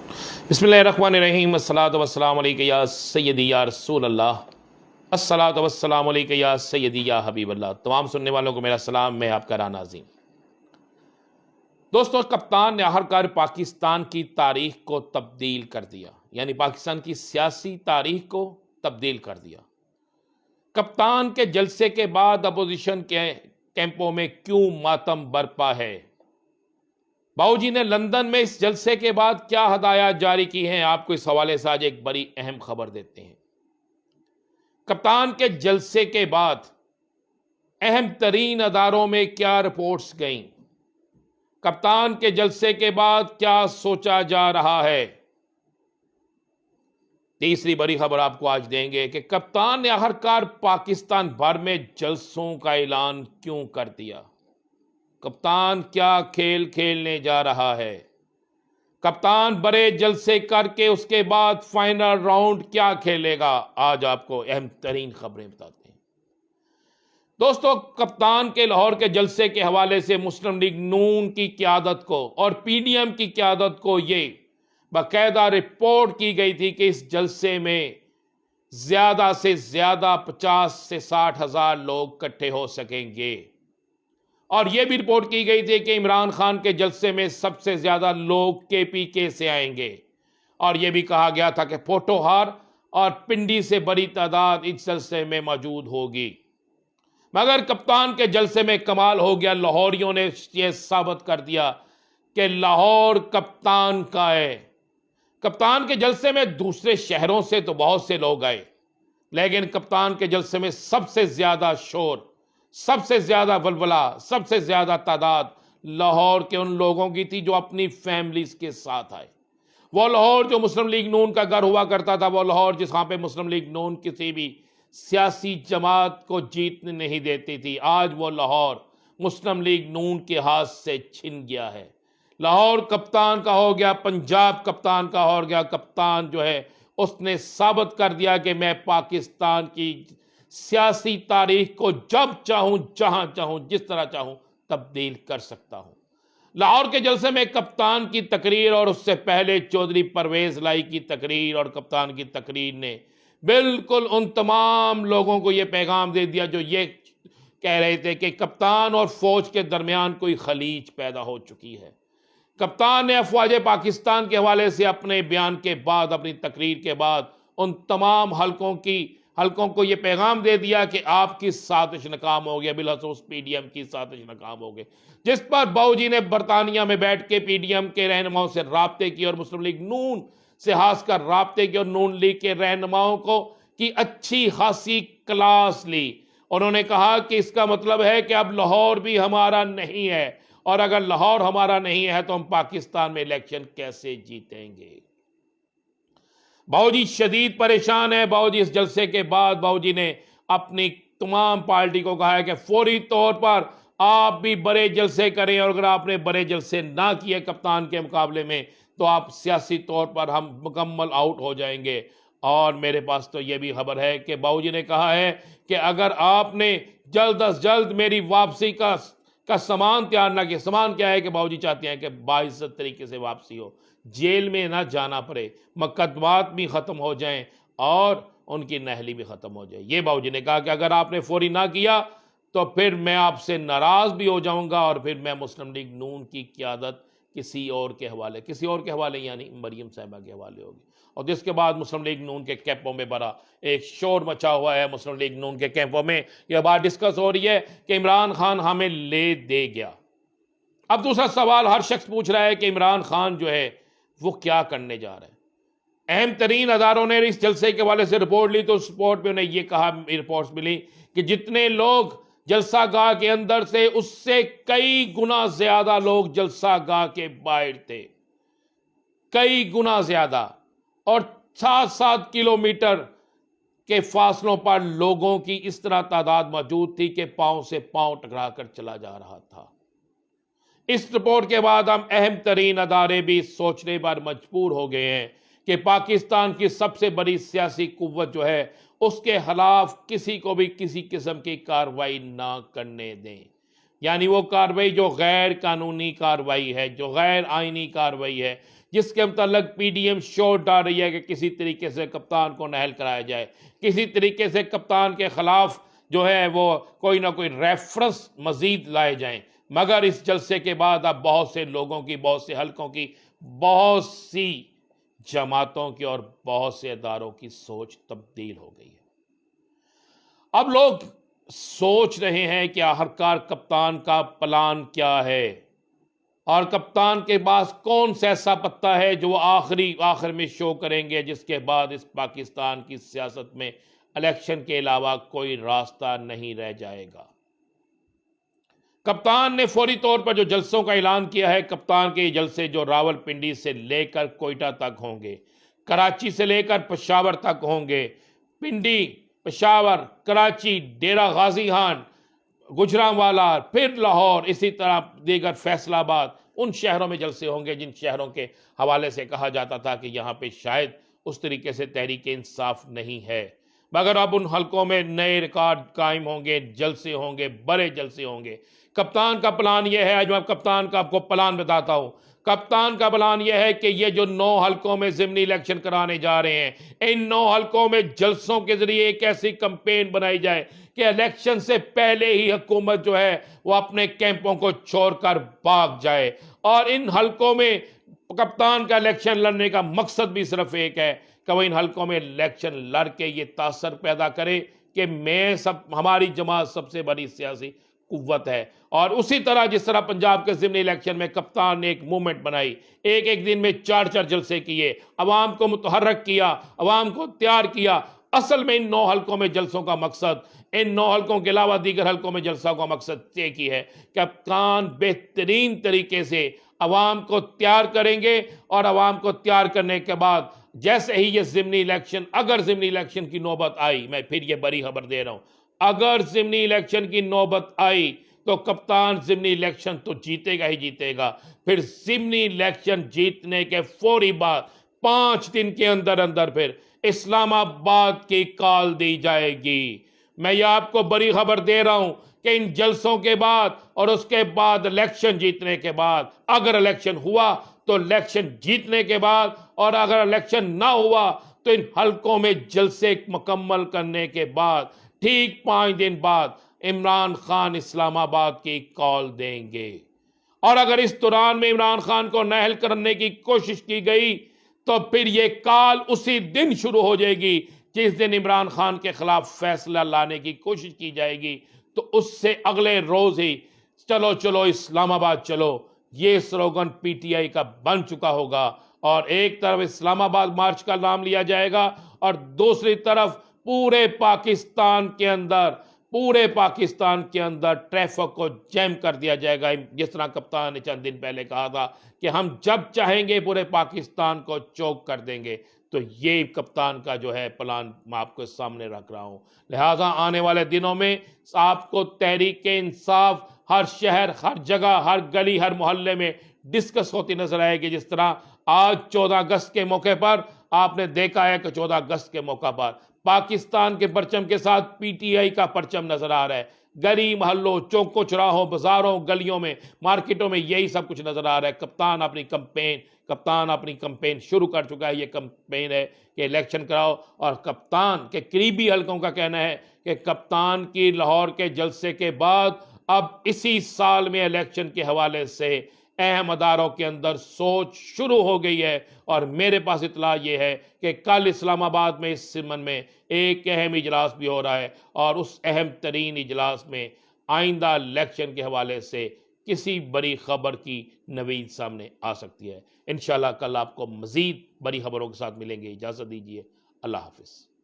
बिस्मिल्लाहिर्रहमानिर्रहीम अस्सलातु वस्सलामु अलैका या सय्यदी या रसूल अल्लाह, अस्सलातु वस्सलामु अलैका या सय्यदी या हबीब अल्लाह। तमाम सुनने वालों को मेरा सलाम, मैं आपका राना अज़ीम। दोस्तों, कप्तान ने आखिरकार पाकिस्तान की तारीख को तब्दील कर दिया, यानी पाकिस्तान की सियासी तारीख को तब्दील कर दिया। कप्तान के जलसे के बाद अपोजिशन के कैंपों में क्यों मातम बरपा है? बाबूजी ने लंदन में इस जलसे के बाद क्या हदायत जारी की हैं, आपको इस हवाले से आज एक बड़ी अहम खबर देते हैं। कप्तान के जलसे के बाद अहम तरीन अदारों में क्या रिपोर्ट्स गईं? कप्तान के जलसे के बाद क्या सोचा जा रहा है? तीसरी बड़ी खबर आपको आज देंगे कि कप्तान ने आखिरकार पाकिस्तान भर में जलसों का ऐलान क्यों कर दिया। कप्तान क्या खेल खेलने जा रहा है? कप्तान बड़े जलसे करके उसके बाद फाइनल राउंड क्या खेलेगा? आज आपको अहम तरीन खबरें बताते हैं। दोस्तों, कप्तान के लाहौर के जलसे के हवाले से मुस्लिम लीग नून की क़यादत को और पीडीएम की क़यादत को ये बाकायदा रिपोर्ट की गई थी कि इस जलसे में ज्यादा से ज्यादा 50 से 60 हजार लोग इकट्ठे हो सकेंगे। और यह भी रिपोर्ट की गई थी कि इमरान खान के जलसे में सबसे ज्यादा लोग केपीके से आएंगे। और यह भी कहा गया था कि पोटोहार और पिंडी से बड़ी तादाद इस जलसे में मौजूद होगी। मगर कप्तान के जलसे में कमाल हो गया, लाहौरियों ने यह साबित कर दिया कि लाहौर कप्तान का है। कप्तान के जलसे में दूसरे शहरों से तो बहुत से लोग आए, लेकिन कप्तान के जलसे में सबसे ज्यादा शोर, सबसे ज्यादा वलवला, सबसे ज्यादा तादाद लाहौर के उन लोगों की थी जो अपनी फैमिलीज के साथ आए। वो लाहौर जो मुस्लिम लीग नून का घर हुआ करता था, वो लाहौर जहां पे मुस्लिम लीग नून किसी भी सियासी जमात को जीतने नहीं देती थी, आज वो लाहौर मुस्लिम लीग नून के हाथ से छिन गया है। लाहौर कप्तान का हो गया, पंजाब कप्तान का हो गया। कप्तान जो है उसने साबित कर दिया कि मैं पाकिस्तान की सियासी तारीख को जब चाहूं, जहां चाहूं, जिस तरह चाहूं तब्दील कर सकता हूं। लाहौर के जलसे में कप्तान की तकरीर और उससे पहले चौधरी परवेज लाई की तकरीर और कप्तान की तकरीर ने बिल्कुल उन तमाम लोगों को यह पैगाम दे दिया जो ये कह रहे थे कि कप्तान और फौज के दरमियान कोई खलीज पैदा हो चुकी है। कप्तान ने अफवाज पाकिस्तान के हवाले से अपने बयान के बाद, अपनी तकरीर के बाद उन तमाम हलकों को यह पैगाम दे दिया कि आपकी साजिश नाकाम हो गया, बिलखसूस पीडीएम की साजिश नाकाम हो गई। जिस पर बाबूजी ने बरतानिया में बैठ के पीडीएम के रहनुमाओं से राब्ते किए और मुस्लिम लीग नून से खासकर राब्ते किए और नून लीग के रहनुमाओं को की अच्छी खासी क्लास ली। उन्होंने कहा कि इसका मतलब है कि अब लाहौर भी हमारा नहीं है, और अगर लाहौर हमारा नहीं है तो हम पाकिस्तान में इलेक्शन कैसे जीतेंगे। बाबूजी शदीद परेशान है। बाबूजी इस जलसे के बाद बाबूजी ने अपनी तमाम पार्टी को कहा है कि फौरी तौर पर आप भी बड़े जलसे करें, और अगर आपने बड़े जलसे ना किए कप्तान के मुकाबले में तो आप सियासी तौर पर हम मुकम्मल आउट हो जाएंगे। और मेरे पास तो यह भी खबर है कि बाबूजी ने कहा है कि अगर आपने जल्द अज जल्द मेरी वापसी का सामान तैयार ना किया। सामान क्या है कि बाबूजी चाहते हैं कि बाइज्जत तरीके से वापसी हो, जेल में ना जाना पड़े, मुकदमात भी खत्म हो जाएं और उनकी नहली भी खत्म हो जाए। ये बाबूजी ने कहा कि अगर आपने फौरी ना किया तो फिर मैं आपसे नाराज भी हो जाऊंगा और फिर मैं मुस्लिम लीग नून की क़यादत किसी और के हवाले यानी मरियम साहिबा के हवाले होगी। और जिसके बाद मुस्लिम लीग नून के कैंपों में बड़ा एक शोर मचा हुआ है। मुस्लिम लीग नून के कैंपों में यह बात डिस्कस हो रही है कि इमरान खान हमें ले दे गया। अब दूसरा सवाल हर शख्स पूछ रहा है कि इमरान खान जो है वो क्या करने जा रहे हैं। अहम तरीन अदारों ने इस जलसे के हवाले से रिपोर्ट ली, तो उस रिपोर्ट में उन्हें यह कहा, रिपोर्ट्स मिली कि जितने लोग जलसागाह के अंदर थे उससे कई गुना ज्यादा लोग जलसागाह के बाहर थे, कई गुना ज्यादा। और 7-7 किलोमीटर के फासलों पर लोगों की इस तरह तादाद मौजूद थी कि पांव से पांव टकरा कर चला जा रहा था। इस रिपोर्ट के बाद हम अहम तरीन अदारे भी सोचने पर मजबूर हो गए हैं कि पाकिस्तान की सबसे बड़ी सियासी कुव्वत जो है उसके खिलाफ किसी को भी किसी किस्म की कार्रवाई ना करने दें। यानी वो कार्रवाई जो गैर कानूनी कार्रवाई है, जो गैर आईनी कार्रवाई है, जिसके मतलब पीडीएम शोर डाल रही है कि किसी तरीके से कप्तान को नाअहल कराया जाए, किसी तरीके से कप्तान के खिलाफ जो है वो कोई ना कोई रेफरेंस मजीद लाए जाएं। मगर इस जलसे के बाद अब बहुत से लोगों की, बहुत से हलकों की, बहुत सी जमातों की और बहुत से इदारों की सोच तब्दील हो गई है। अब लोग सोच रहे हैं कि आखिरकार कप्तान का प्लान क्या है और कप्तान के पास कौन सा ऐसा पत्ता है जो आखिर में शो करेंगे, जिसके बाद इस पाकिस्तान की सियासत में इलेक्शन के अलावा कोई रास्ता नहीं रह जाएगा। कप्तान ने फौरी तौर पर जो जलसों का ऐलान किया है, कप्तान के जलसे जो रावलपिंडी से लेकर कोयटा तक होंगे, कराची से लेकर पेशावर तक होंगे, पिंडी, पेशावर, कराची, डेरा गाजी खान, गुजरांवाला, फिर लाहौर, इसी तरह दीगर फैसलाबाद, उन शहरों में जलसे होंगे जिन शहरों के हवाले से कहा जाता था कि यहाँ पे शायद उस तरीके से तहरीक इंसाफ नहीं है। मगर अब उन हलकों में नए रिकॉर्ड कायम होंगे, जलसे होंगे, बड़े जलसे होंगे। कप्तान का प्लान यह है, आज मैं कप्तान का आपको प्लान बताता हूं। कप्तान का प्लान यह है कि ये जो 9 हलकों में ज़िमनी इलेक्शन कराने जा रहे हैं, इन 9 हलकों में जलसों के जरिए एक ऐसी कैंपेन बनाई जाए कि इलेक्शन से पहले ही हुकूमत जो है वो अपने कैंपों को छोड़कर भाग जाए। और इन हलकों में कप्तान का इलेक्शन लड़ने का मकसद भी सिर्फ एक है कि वो इन हलकों में इलेक्शन लड़ के ये तासर पैदा करे कि हमारी जमात सबसे बड़ी सियासी कुव्वत है। और उसी तरह जिस तरह पंजाब के ज़िमनी इलेक्शन में कप्तान ने एक मूवमेंट बनाई, एक दिन में 4 जलसे किए, अवाम को मुतहर्रक किया, अवाम को तैयार किया। असल में इन 9 हलकों में जलसों का मकसद, इन 9 हलकों के अलावा दीगर हलकों में जलसों का मकसद एक ही है। कप्तान बेहतरीन तरीके से अवाम को तैयार करेंगे और अवाम को तैयार करने के बाद जैसे ही ये ज़िमनी इलेक्शन, अगर ज़िमनी इलेक्शन की नौबत आई, मैं फिर ये बड़ी खबर दे रहा हूं, अगर ज़िमनी इलेक्शन की नौबत आई तो कप्तान ज़िमनी इलेक्शन तो जीतेगा ही जीतेगा। फिर ज़िमनी इलेक्शन जीतने के फौरी बाद 5 दिन के अंदर अंदर फिर इस्लामाबाद की कॉल दी जाएगी। मैं ये आपको बड़ी खबर दे रहा हूं कि इन जलसों के बाद और उसके बाद इलेक्शन जीतने के बाद, अगर इलेक्शन हुआ तो इलेक्शन जीतने के बाद, और अगर इलेक्शन ना हुआ तो इन हलकों में जलसे मुकम्मल करने के बाद ठीक 5 दिन बाद इमरान खान इस्लामाबाद की कॉल देंगे। और अगर इस दौरान में इमरान खान को नाअहल करने की कोशिश की गई तो फिर यह कॉल उसी दिन शुरू हो जाएगी जिस दिन इमरान खान के खिलाफ फैसला लाने की कोशिश की जाएगी। तो उससे अगले रोज ही चलो चलो इस्लामाबाद चलो, ये स्लोगन पीटीआई का बन चुका होगा। और एक तरफ इस्लामाबाद मार्च का नाम लिया जाएगा और दूसरी तरफ पूरे पाकिस्तान के अंदर ट्रैफिक को जैम कर दिया जाएगा। जिस तरह कप्तान ने चंद दिन पहले कहा था कि हम जब चाहेंगे पूरे पाकिस्तान को चौक कर देंगे, तो ये कप्तान का जो है प्लान मैं आपको सामने रख रहा हूं। लिहाजा आने वाले दिनों में आपको तहरीक इंसाफ हर शहर, हर जगह, हर गली, हर मोहल्ले में डिस्कस होती नजर आएगी। जिस तरह आज 14 अगस्त के मौके पर आपने देखा है कि 14 अगस्त के मौका पर पाकिस्तान के परचम के साथ पीटीआई का परचम नजर आ रहा है। गली मोहल्लों, चौकों, चौराहों, बाजारों, गलियों में, मार्केटों में यही सब कुछ नजर आ रहा है। कप्तान अपनी कंपेन शुरू कर चुका है। ये कंपेन है कि इलेक्शन कराओ। और कप्तान के करीबी हलकों का कहना है कि कप्तान की लाहौर के जलसे के बाद अब इसी साल में इलेक्शन के हवाले से अहम अदारों के अंदर सोच शुरू हो गई है। और मेरे पास इतला ये है कि कल इस्लामाबाद में इस सिमन में एक अहम इजलास भी हो रहा है और उस अहम तरीन इजलास में आइंदा इलेक्शन के हवाले से किसी बड़ी खबर की नवीद सामने आ सकती है। इंशाल्लाह कल आपको मजीद बड़ी खबरों के साथ मिलेंगे। इजाज़त दीजिए। अल्लाह हाफिज़।